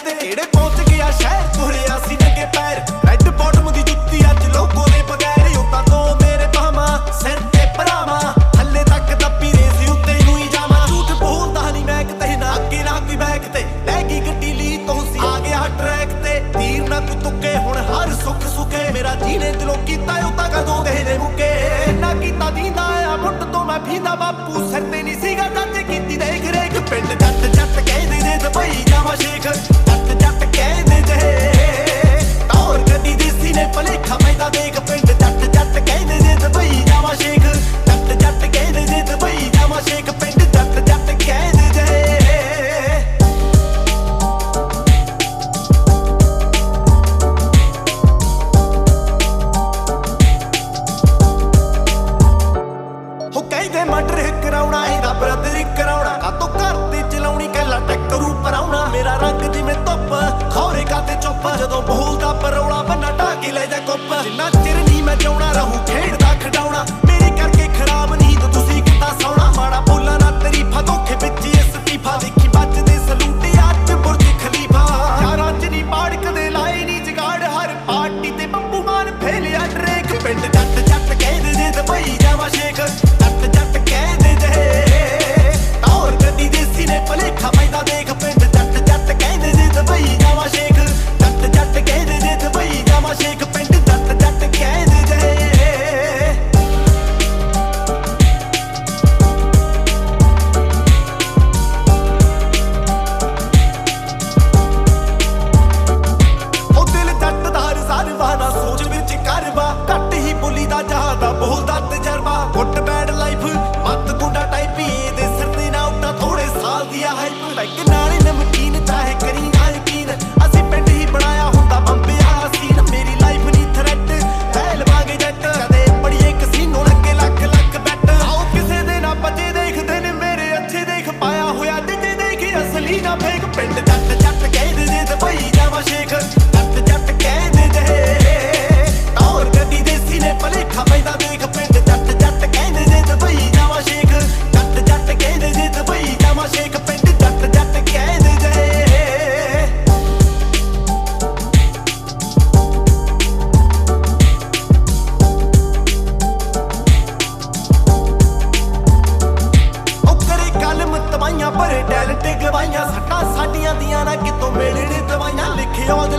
ते केड़े पहुंच गया शहर तुरया सी नंगे पैर रेड बॉटम दी जुत्ती अज लोगों दे बगैर उतां तो मेरे भामा सिर ते भरावां हल्ले तक दब्बी रेसी उत्ते नूं ही जावां झूठ बोलदा नहीं मैं किते ना अगे ना कोई बैक ते लै गई गड्डी ली तो सी आ गया ट्रैक ते तीर ना कोई तुके हुण हर सुख सुखे मेरा जीने दिलों कीता उतां कदों गए मुके ना कीता दींदा आ मुंड तो मैं भींदा बापू सिर ते नहीं सीगा चाचे कीती देख रेख पिंड जट जट कहदे जे दुबई जावां शेख जट जट कहदे जे टौर गड्डी देसी ने भलेखा पैंदा देख पिंड जट जट कहदे जे दुबई जावां शेख जट जट कहदे जे दुबई जावां शेख पिंड जट जट कहदे जे मर्डर कराउणा एदा ब्रदर कराउणा कातों घर ते चलाउणी कहला टैक्टर उपर आउणा मेरा रंग जिवें धुप्प खौरे काते चुप जदों बोलदा परौला बन्ना ढाह के ले जा कुप जिन्ना चिर नहीं मैं जिउणा रहूं खेडदा खडाउणा मेरे करके खराब नींद तुसीं कित्ता सौणा माड़ा बोला ना तरीफा धोखे विच इस्तीफा देखी बजदे सलूटे अज बुर्ज खलीफा यारां च नहीं पाड़ कदे लाए नहीं जगाड़ हर पार्टी ते बब्बू मान फेलिया ट्रेक पिंड जट जट कहदे जे दुबई जावां शेख जट जट कहदे जे टौर गड्डी देसी ने भलेखा पैंदा देख पिंड जट जट कहदे जे दुबई जावां शेख जट जट कहदे जे दुबई जावां शेख पिंड जट जट कहदे जे सोच विच करवा घट ही बोली दा जहादा बोलदा तजर्बा गुट बैड लाइफ मत गुंडा टाइप दे सिर ते ना उठा थोड़े साल दिया हाइप पैग नाले नमकीन चाहे करी ना यकीन असीं पिंड ही बनाया हुंदा बंबे वाला सीन मेरी लाइफ नी थ्रेट बैल वांगे जट कदे बड़िए कसीनो लगे लख लख बैट आओ किसे दे ना बचे देखदे ने मेरे अच्छे देख पाया होया जिते देख असली ना फेक पिंड जट जट कहदे जे दुबई जावां शेख जट जट कहदे जे टौर गड्डी देसी ने भलेखा पैंदा देख पिंड जट जट कहदे जे दुबई जावां शेख जट जट कहदे जे दुबई जावां शेख पिंड जट जट कहदे जे तवाइयां भरे टैलेंट गवाइयां सट्टां साडियां दियां ना कितों मेले ने दवाइयां लिखे औद